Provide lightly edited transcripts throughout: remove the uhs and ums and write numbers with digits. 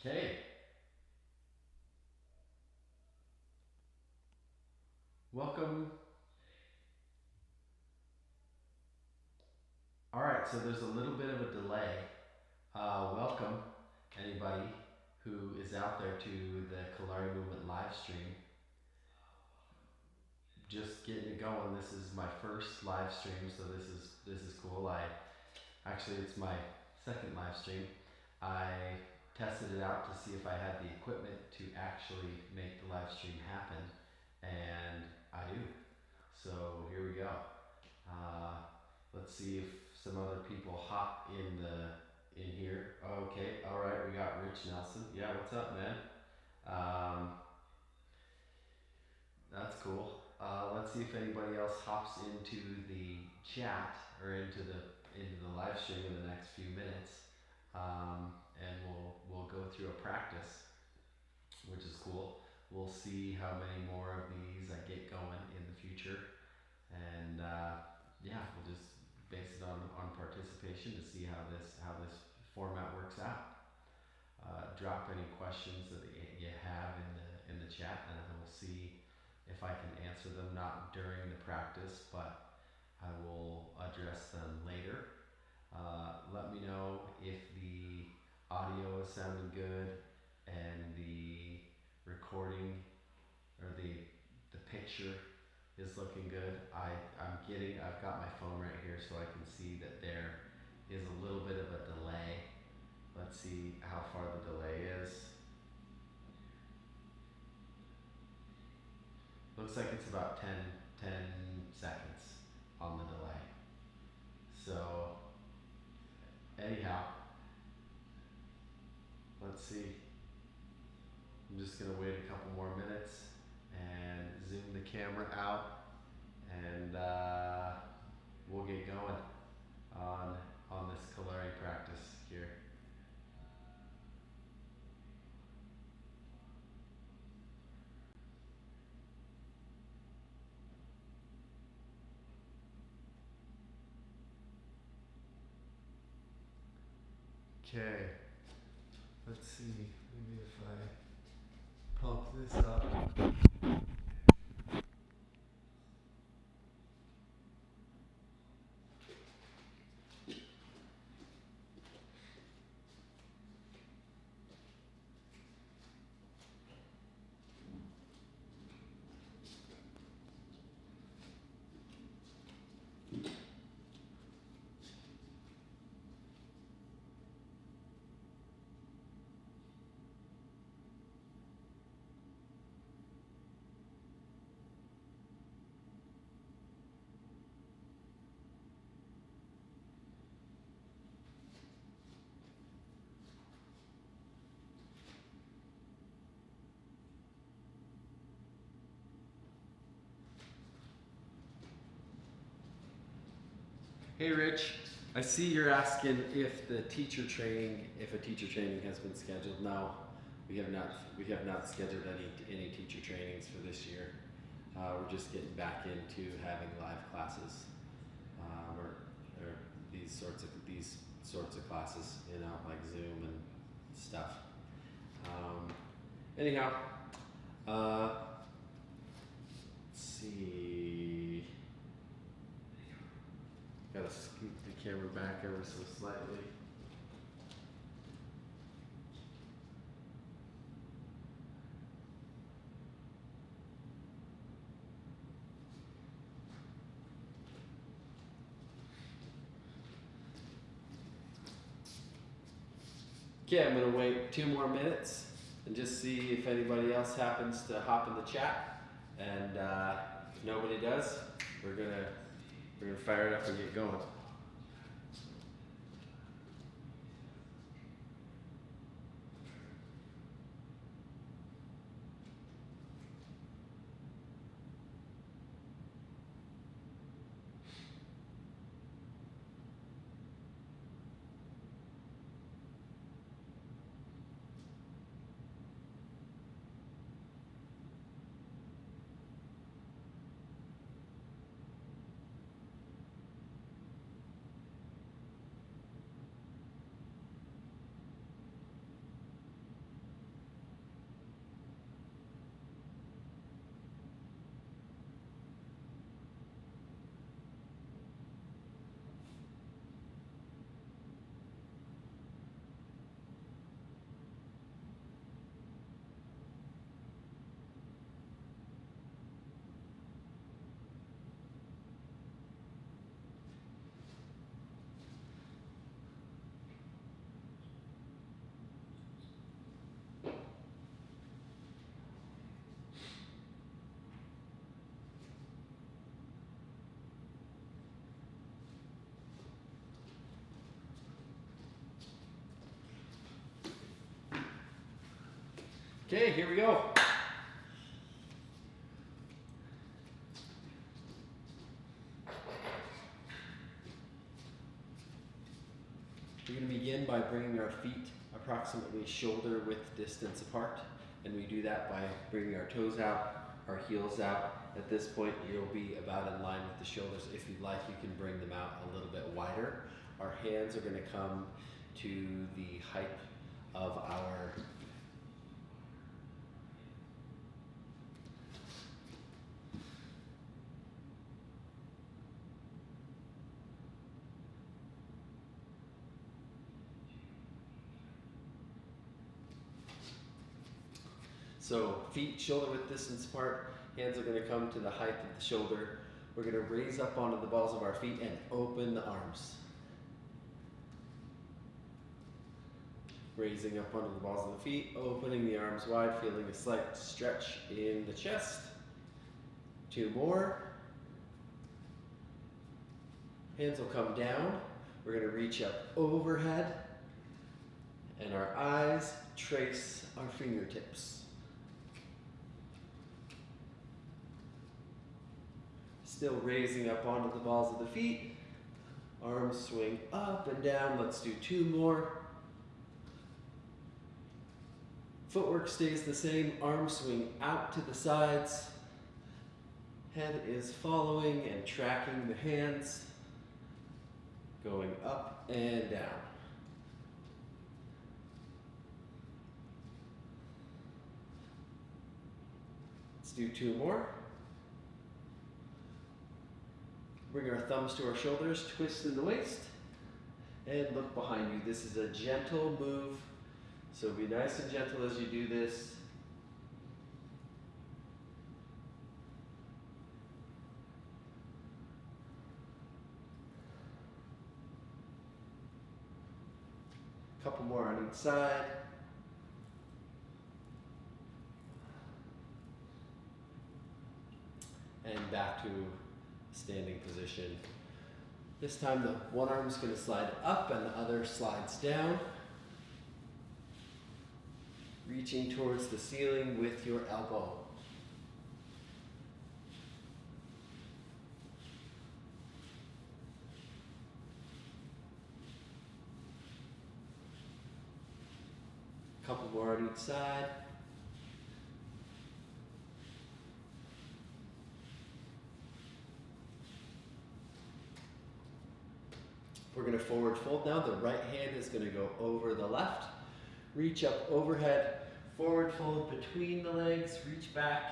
Okay, welcome. All right, so there's a little bit of a delay. Welcome, anybody who is out there to the Kalari Movement live stream. Just getting it going. This is my first live stream, so this is cool. It's my second live stream. I tested it out to see if I had the equipment to actually make the live stream happen, and I do. So here we go. Uh, let's see if some other people hop in here. Okay, all right. We got Rich Nelson. Yeah, what's up, man? Um, that's cool. Let's see if anybody else hops into the chat or into the live stream in the next few minutes, and we'll go through a practice, which is cool. We'll see how many more of these I get going in the future, and yeah, we'll just base it on participation to see how this format works out. Drop any questions that you have in the chat, and I will see if I can answer them. Not during the practice, but I will address them later. Let me know if the audio is sounding good and the recording or the picture is looking good. I've got my phone right here so I can see that there is a little bit of a delay. Let's see how far the delay is. Looks like it's about 10 seconds on the delay. So anyhow, let's see. I'm just gonna wait a couple more minutes and zoom the camera out, and we'll get going on this Kalari practice here. Okay, let's see. Maybe if I pump this up. Hey Rich, I see you're asking if a teacher training has been scheduled. No, we have not. We have not scheduled any teacher trainings for this year. We're just getting back into having live classes, or these sorts of classes, like Zoom and stuff. Anyhow, let's see. Gotta scoot the camera back ever so slightly. Okay, I'm gonna wait 2 more minutes and just see if anybody else happens to hop in the chat. And if nobody does, we're gonna fire it up and get going. Okay, here we go. We're going to begin by bringing our feet approximately shoulder width distance apart, and we do that by bringing our toes out, our heels out. At this point, you'll be about in line with the shoulders. If you'd like, you can bring them out a little bit wider. Our hands are going to come to the height of our So feet shoulder width distance apart, hands are going to come to the height of the shoulder. We're going to raise up onto the balls of our feet and open the arms. Raising up onto the balls of the feet, opening the arms wide, feeling a slight stretch in the chest. 2 more. Hands will come down. We're going to reach up overhead, and our eyes trace our fingertips. Still raising up onto the balls of the feet. Arms swing up and down. Let's do 2 more. Footwork stays the same. Arms swing out to the sides. Head is following and tracking the hands. Going up and down. Let's do 2 more. Bring our thumbs to our shoulders, twist in the waist, and look behind you. This is a gentle move, so be nice and gentle as you do this. Couple more on each side. And back to standing position. This time the one arm is going to slide up and the other slides down. Reaching towards the ceiling with your elbow. Couple more on each side. We're going to forward fold now. The right hand is going to go over the left. Reach up overhead, forward fold between the legs, reach back,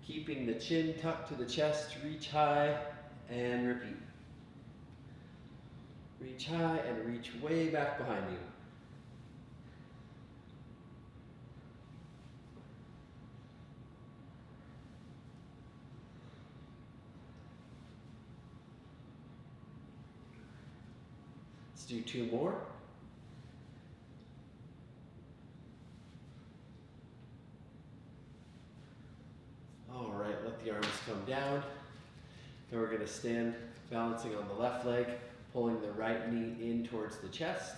keeping the chin tucked to the chest, reach high and repeat. Reach high and reach way back behind you. Let's do 2 more. All right, let the arms come down. Then we're going to stand balancing on the left leg, pulling the right knee in towards the chest,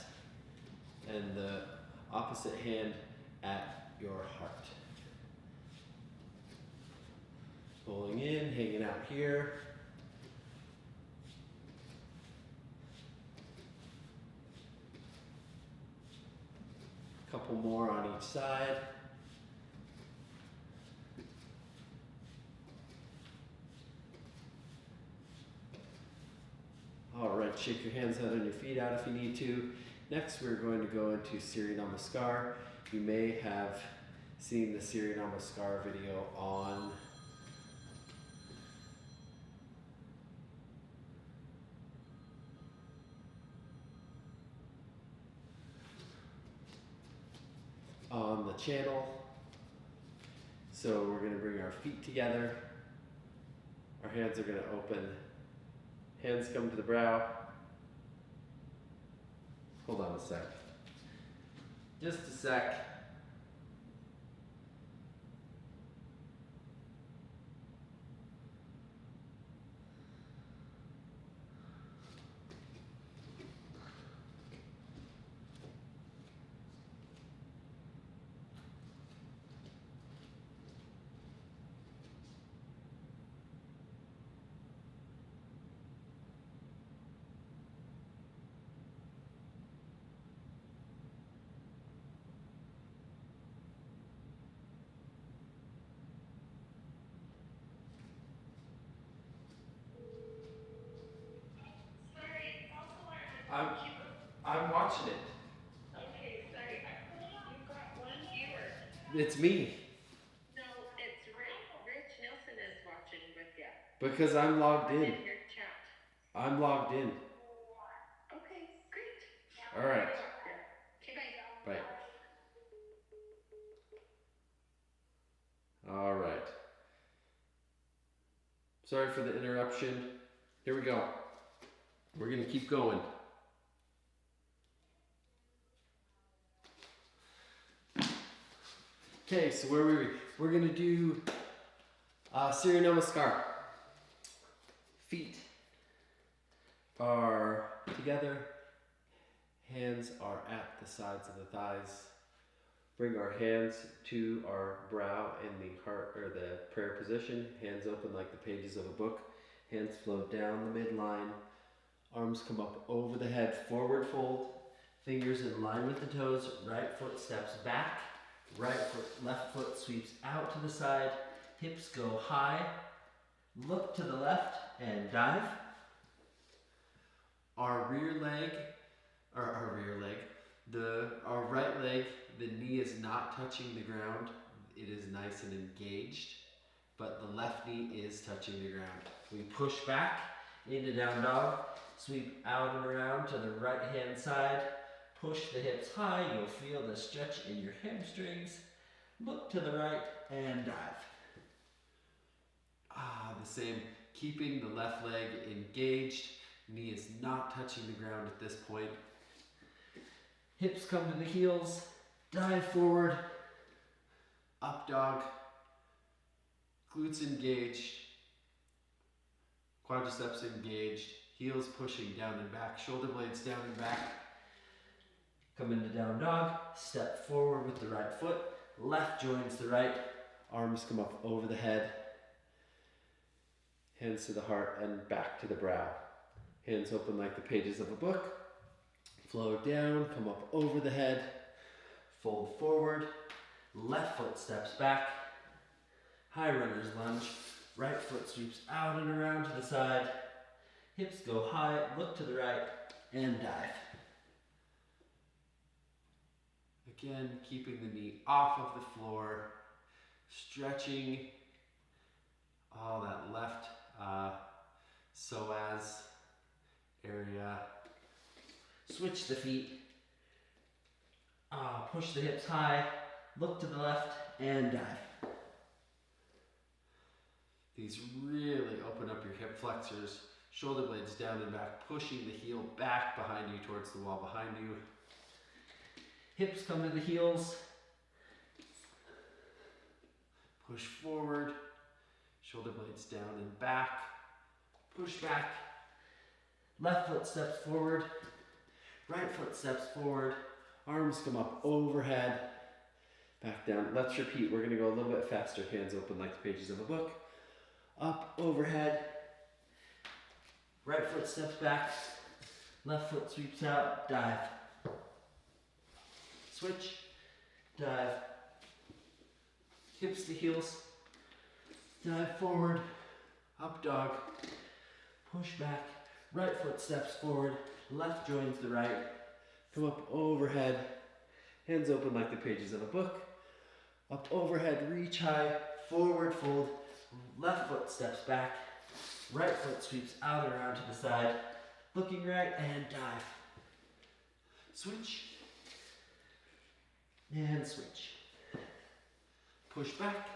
and the opposite hand at your heart. Pulling in, hanging out here. Couple more on each side. All right, shake your hands out and your feet out if you need to. Next, we're going to go into Surya Namaskar. You may have seen the Surya Namaskar video on the channel. So we're going to bring our feet together. Our hands are going to open. Hands come to the brow. Hold on a sec. Just a sec. It's me. No, it's Rich. Rich Nelson is watching with you. Because I'm logged I'm in. in your chat. I'm logged in. Okay, great. All right. Okay, bye. Bye. All right. Sorry for the interruption. Here we go. We're going to keep going. Okay, so where were we? We're going to do Surya Namaskar. Feet are together. Hands are at the sides of the thighs. Bring our hands to our brow in the heart or the prayer position. Hands open like the pages of a book. Hands flow down the midline. Arms come up over the head. Forward fold. Fingers in line with the toes. Right foot steps back. Right foot, left foot sweeps out to the side. Hips go high. Look to the left and dive. Our right leg, the knee is not touching the ground. It is nice and engaged, but the left knee is touching the ground. We push back into down dog, sweep out and around to the right hand side, push the hips high. You'll feel the stretch in your hamstrings. Look to the right and dive. The same, keeping the left leg engaged. Knee is not touching the ground at this point. Hips come to the heels, dive forward, up dog, glutes engaged, quadriceps engaged, heels pushing down and back, shoulder blades down and back. Come into down dog, step forward with the right foot, left joins the right, arms come up over the head, hands to the heart and back to the brow. Hands open like the pages of a book. Flow down, come up over the head, fold forward, left foot steps back, high runner's lunge, right foot sweeps out and around to the side, hips go high, look to the right, and dive. Again, keeping the knee off of the floor, stretching all that left psoas area. Switch the feet, push the hips high, look to the left, and dive. These really open up your hip flexors, shoulder blades down and back, pushing the heel back behind you towards the wall behind you. Hips come to the heels, push forward, shoulder blades down and back, push back, left foot steps forward, right foot steps forward, arms come up overhead, back down. Let's repeat. We're going to go a little bit faster. Hands open like the pages of a book. Up, overhead. Right foot steps back. Left foot sweeps out. Dive. Switch. Dive. Hips to heels. Dive forward. Up dog. Push back. Right foot steps forward. Left joins the right. Come up overhead. Hands open like the pages of a book. Up overhead, reach high, forward fold. Left foot steps back. Right foot sweeps out and around to the side. Looking right and dive. Switch. And switch. Push back.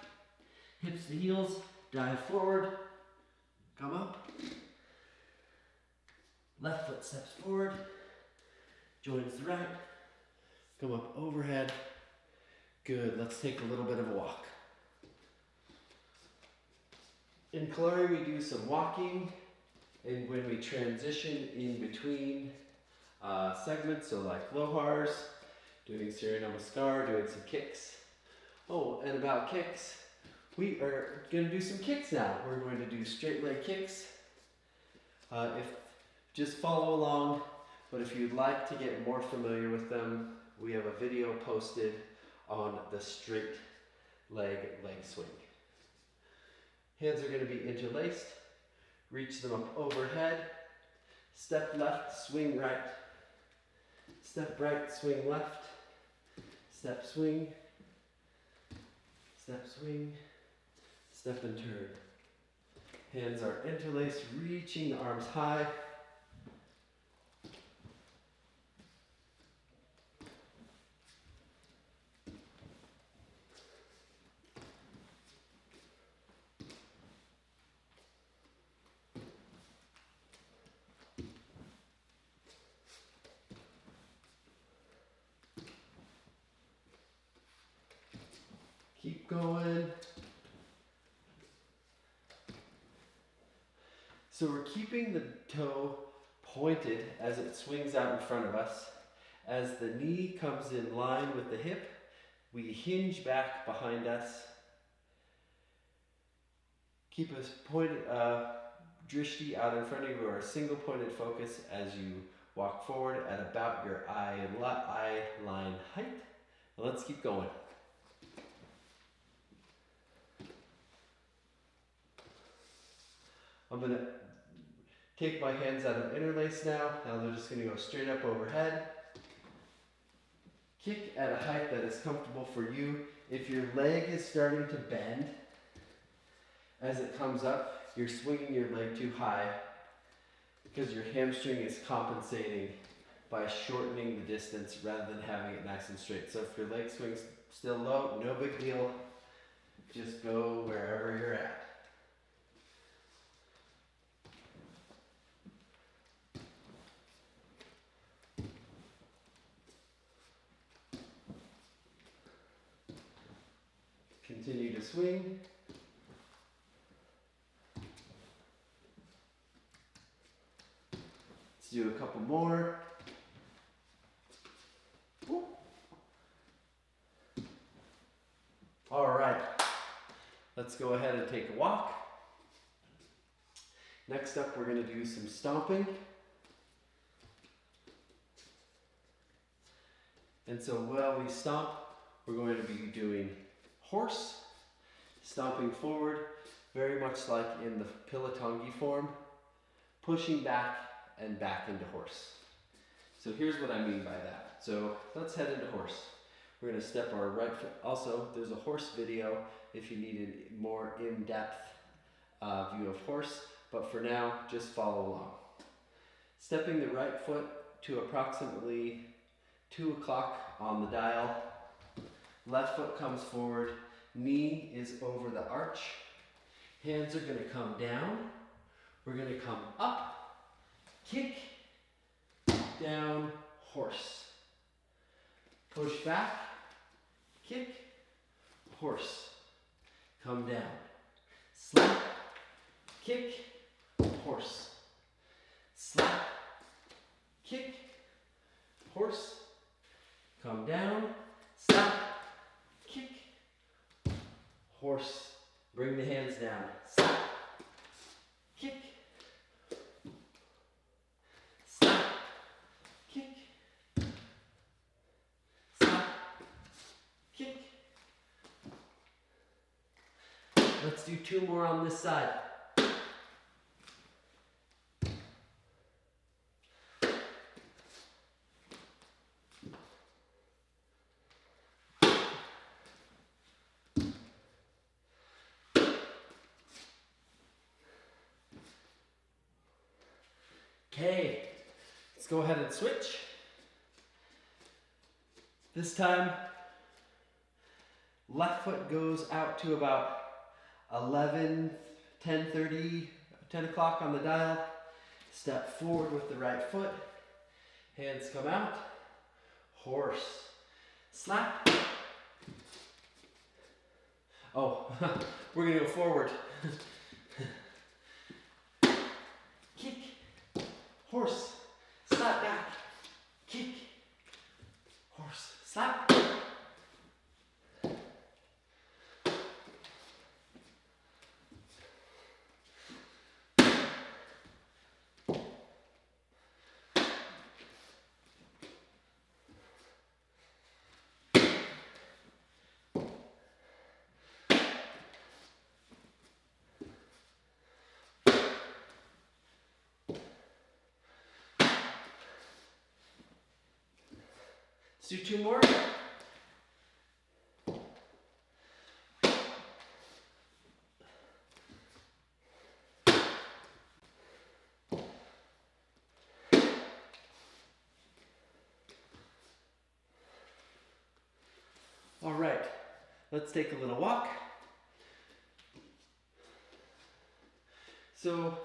Hips to heels. Dive forward. Come up. Left foot steps forward, joins the right, come up overhead. Good, let's take a little bit of a walk. In Kalari, we do some walking, and when we transition in between segments, so like lohars, doing Surya Namaskar, doing some kicks. Oh, and about kicks, we are going to do some kicks now. We're going to do straight leg kicks. Just follow along, but if you'd like to get more familiar with them, we have a video posted on the straight leg swing. Hands are going to be interlaced. Reach them up overhead. Step left, swing right. Step right, swing left. Step swing. Step, swing, step and turn. Hands are interlaced, reaching the arms high. Keep going. So we're keeping the toe pointed as it swings out in front of us. As the knee comes in line with the hip, we hinge back behind us. Keep a pointed drishti out in front of you, or a single pointed focus as you walk forward at about your eye line height. And let's keep going. I'm going to take my hands out of interlace now. Now they're just going to go straight up overhead. Kick at a height that is comfortable for you. If your leg is starting to bend as it comes up, you're swinging your leg too high because your hamstring is compensating by shortening the distance rather than having it nice and straight. So if your leg swings still low, no big deal. Just go wherever you're at. Continue to swing. Let's do a couple more. Woo. All right, let's go ahead and take a walk. Next up, we're going to do some stomping. And so while we stomp, we're going to be doing horse, stomping forward, very much like in the Pilatongi form, pushing back and back into horse. So here's what I mean by that. So let's head into horse. We're going to step our right foot. Also, there's a horse video if you need a more in-depth view of horse, but for now, just follow along. Stepping the right foot to approximately 2 o'clock on the dial. Left foot comes forward, knee is over the arch. Hands are going to come down. We're going to come up, kick, down, horse. Push back, kick, horse. Come down. Slap, kick, horse. Slap, kick, horse. Come down, slap, kick, horse. Bring the hands down. Slap, kick, slap, kick, slap, kick. Let's do 2 more on this side. Okay, let's go ahead and switch. This time, left foot goes out to about 11, 10:30, 10 o'clock on the dial. Step forward with the right foot. Hands come out. Horse. Slap. Oh, we're going to go forward. Kick. Horse. Slap back. Kick. Horse. Slap. Let's do 2 more. let's take a little walk. So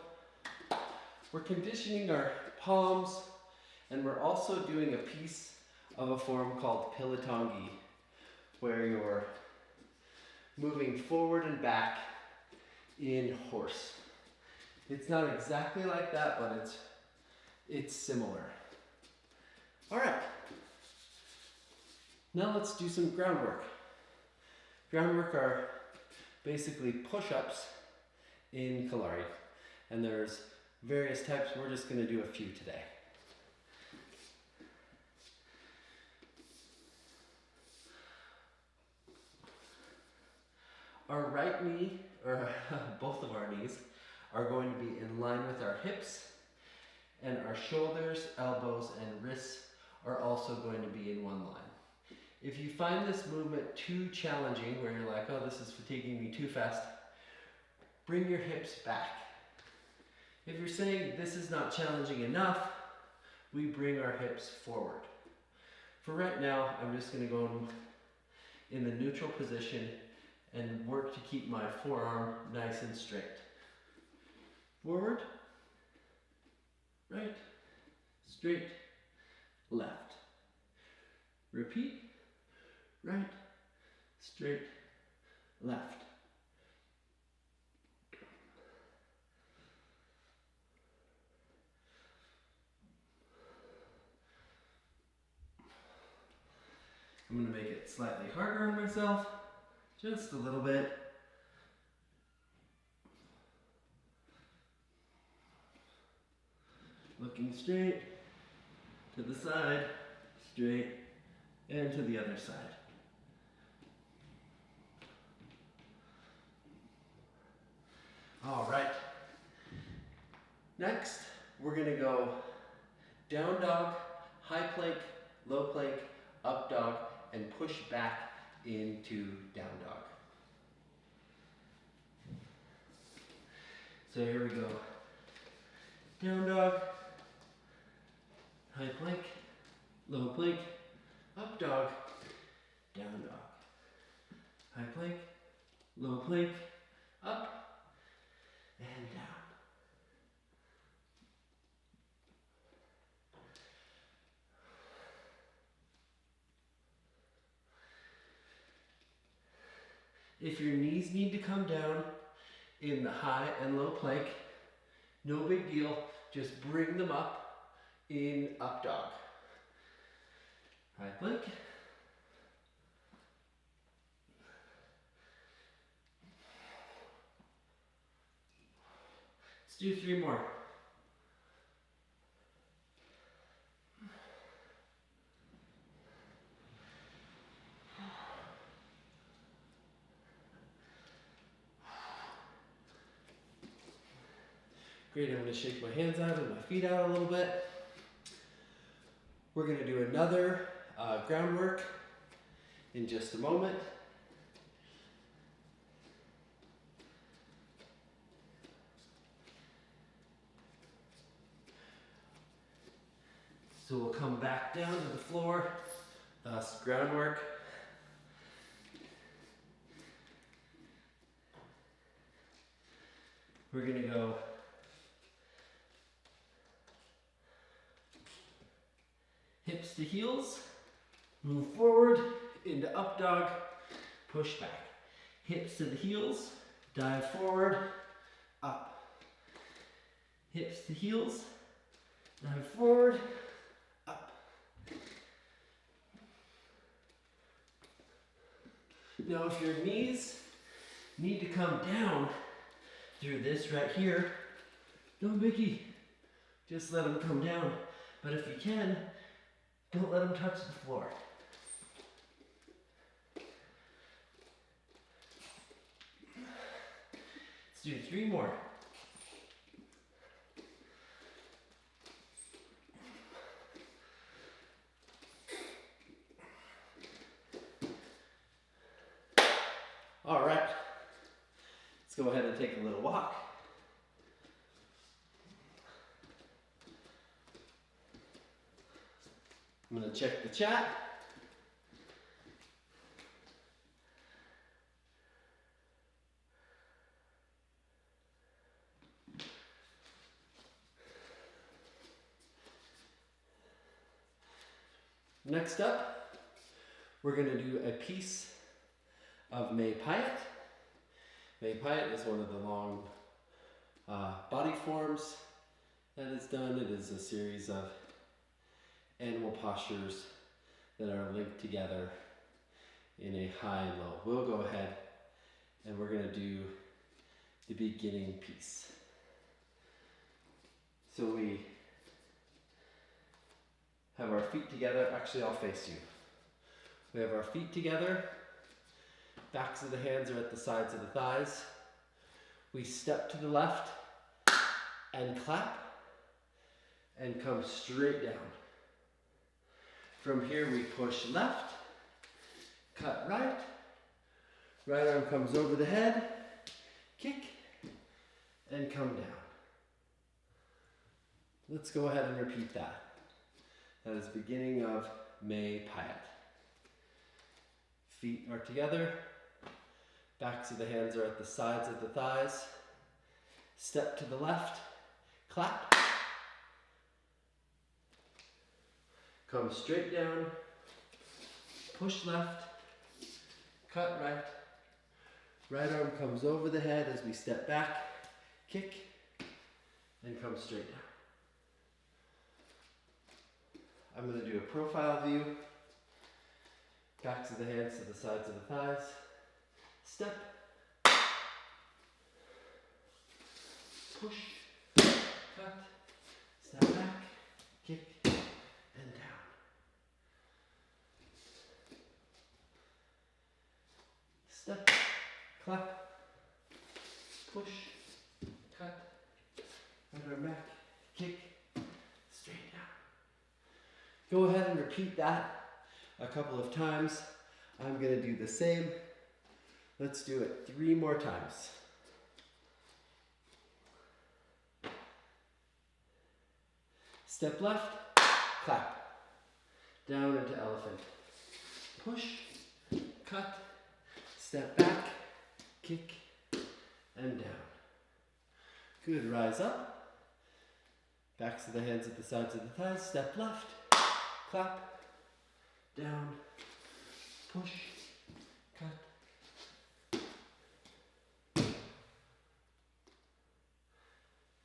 we're conditioning our palms, and we're also doing a piece of a form called pilatongi, where you're moving forward and back in horse. It's not exactly like that, but it's similar. All right. Now let's do some groundwork. Groundwork are basically push-ups in Kalari, and there's various types. We're just going to do a few today. Our right knee, or both of our knees, are going to be in line with our hips, and our shoulders, elbows, and wrists are also going to be in one line. If you find this movement too challenging, where you're like, oh, this is fatiguing me too fast, bring your hips back. If you're saying this is not challenging enough, we bring our hips forward. For right now, I'm just going to go in the neutral position and work to keep my forearm nice and straight. Forward, right, straight, left. Repeat, right, straight, left. I'm going to make it slightly harder on myself, just a little bit. Looking straight, to the side, straight, and to the other side. All right. Next, we're going to go down dog, high plank, low plank, up dog, and push back into down dog. So here we go. Down dog, high plank, low plank, up dog, down dog. High plank, low plank, up, and down. If your knees need to come down in the high and low plank, no big deal, just bring them up in up dog. High plank. Let's do 3 more. Great, I'm going to shake my hands out and my feet out a little bit. We're going to do another groundwork in just a moment. So we'll come back down to the floor, thus groundwork. We're going to go hips to heels, move forward into up dog, push back. Hips to the heels, dive forward, up. Hips to heels, dive forward, up. Now if your knees need to come down through this right here, no biggie. Just let them come down. But if you can, don't let them touch the floor. Let's do 3 more. All right. Let's go ahead and take a little walk. I'm going to check the chat. Next up, we're going to do a piece of May Payat. May Payat is one of the long body forms that is done. It is a series of animal postures that are linked together in a high and low. We'll go ahead and we're going to do the beginning piece. So we have our feet together. Actually, I'll face you. We have our feet together. Backs of the hands are at the sides of the thighs. We step to the left and clap and come straight down. From here we push left, cut right, right arm comes over the head, kick, and come down. Let's go ahead and repeat that. That is the beginning of May Payat. Feet are together, backs of the hands are at the sides of the thighs, step to the left, clap, come straight down, push left, cut right, right arm comes over the head as we step back, kick, and come straight down. I'm going to do a profile view, backs of the hands to the sides of the thighs, step, push, cut, step back, kick, and down. Step, clap, push, cut, right arm back, kick, straight down. Go ahead and repeat that a couple of times. I'm going to do the same. Let's do it 3 more times. Step left, clap, down into elephant. Push, cut, step back, kick, and down. Good, rise up. Backs of the hands at the sides of the thighs. Step left, clap, down, push, cut.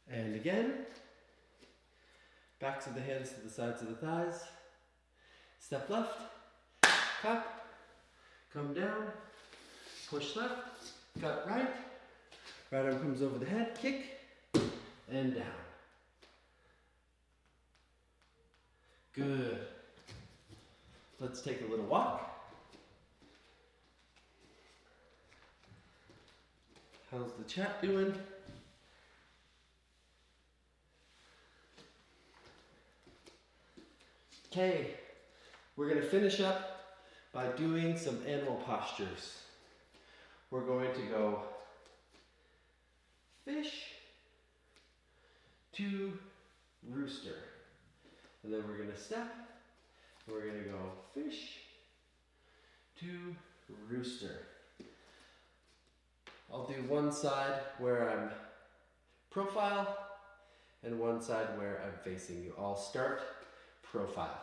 And again. Backs of the hands to the sides of the thighs. Step left, clap, come down, push left, cut right. Right arm comes over the head, kick, and down. Good. Let's take a little walk. How's the chat doing? Okay, we're going to finish up by doing some animal postures. We're going to go fish to rooster. And then we're going to step. We're going to go fish to rooster. I'll do one side where I'm profile and one side where I'm facing you. I'll start profile.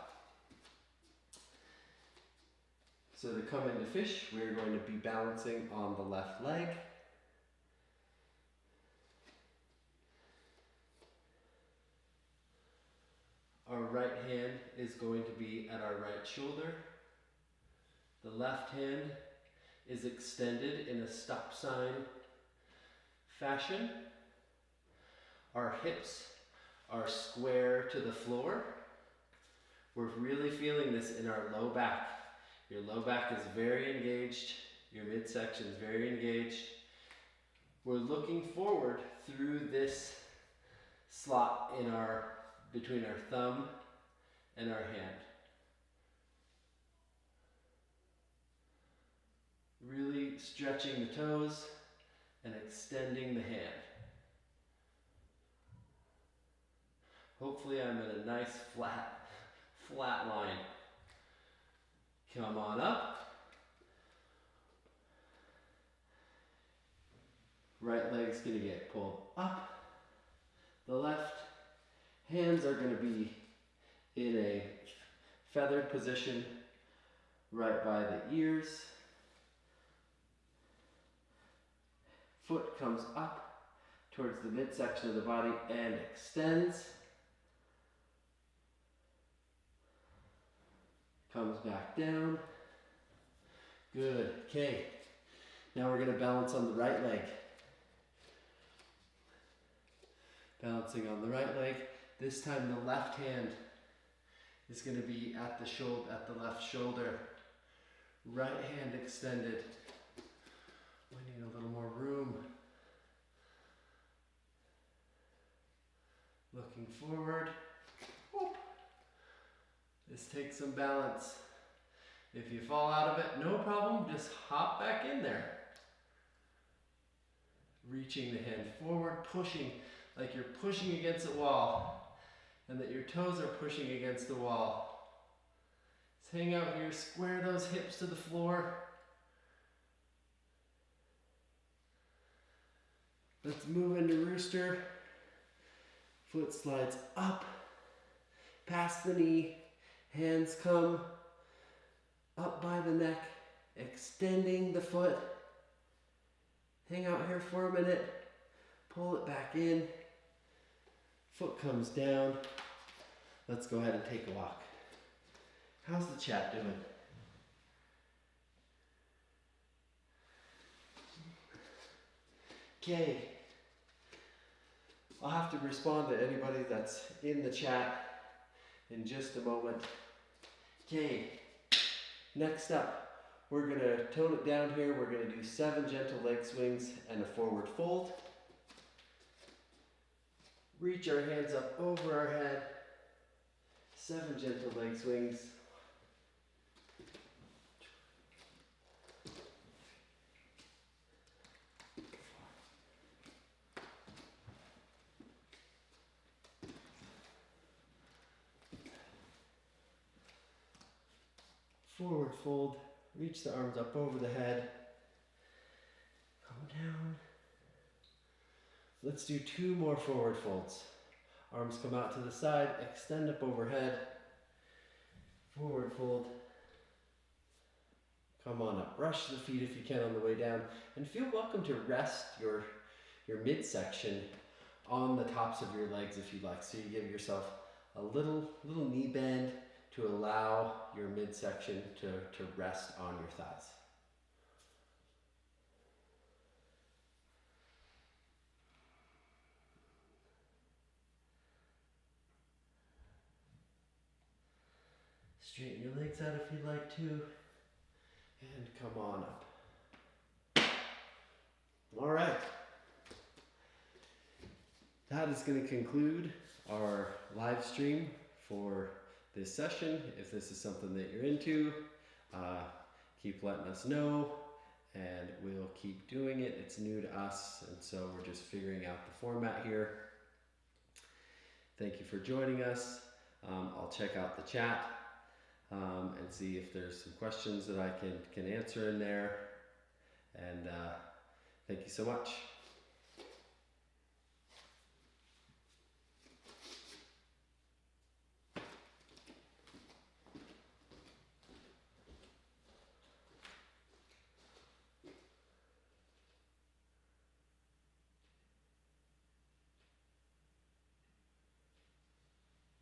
So to come into fish, we're going to be balancing on the left leg. Our right hand is going to be at our right shoulder. The left hand is extended in a stop sign fashion. Our hips are square to the floor. We're really feeling this in our low back. Your low back is very engaged. Your midsection is very engaged. We're looking forward through this slot in between our thumb and our hand. Really stretching the toes and extending the hand. Hopefully I'm in a nice flat line. Come on up. Right leg's gonna get pulled up. The left hands are gonna be in a feathered position right by the ears. Foot comes up towards the midsection of the body and extends. Comes back down. Good. Okay. Now we're going to balance on the right leg. Balancing on the right leg. This time the left hand is going to be at the left shoulder. Right hand extended. We need a little more room. Looking forward. Whoop. This takes some balance. If you fall out of it, no problem, just hop back in there. Reaching the hand forward, pushing like you're pushing against a wall, and that your toes are pushing against the wall. Just hang out here, square those hips to the floor. Let's move into rooster. Foot slides up, past the knee, hands come up by the neck, extending the foot. Hang out here for a minute, pull it back in, foot comes down. Let's go ahead and take a walk. How's the chat doing? Okay. I'll have to respond to anybody that's in the chat in just a moment. Okay, next up, we're going to tone it down here. We're going to do 7 gentle leg swings and a forward fold. Reach our hands up over our head. 7 gentle leg swings. Forward fold, reach the arms up over the head, come down. Let's do 2 more forward folds. Arms come out to the side, extend up overhead, forward fold, come on up. Brush the feet if you can on the way down, and feel welcome to rest your midsection on the tops of your legs if you like. So you give yourself a little knee bend to allow your midsection to rest on your thighs. Straighten your legs out if you'd like to, and come on up. All right. That is going to conclude our live stream for this session. If this is something that you're into, keep letting us know, and we'll keep doing it. It's new to us, and so we're just figuring out the format here. Thank you for joining us. I'll check out the chat and see if there's some questions that I can answer in there. And thank you so much.